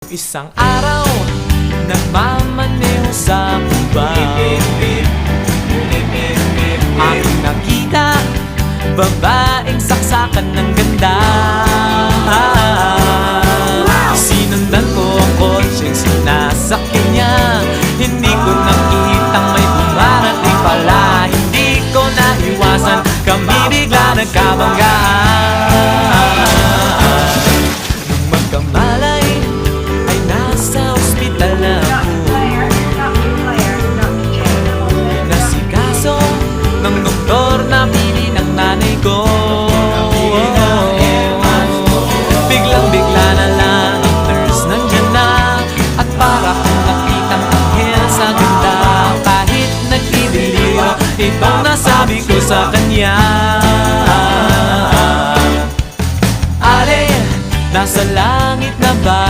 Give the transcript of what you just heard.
Isang araw, nagmamaneho sa gubat, aking nakita, babaeng saksakan ng ganda. Sinundan ko ang kotseng sinasakyan niya. Hindi ko nakitang may bumarating pala. Hindi ko naiwasan, kami bigla nagkabanggaan. Nung magkamalay, ay nasa ospital na ako. Nasikaso ng doktor na pili ng nanay ko. Biglang-bigla na lang ang nurse nandyan na, at para kong nakitang anghel sa ganda. Kahit nagdidiliro, itong nasabi ko sa kanya. Ale, nasa langit na ba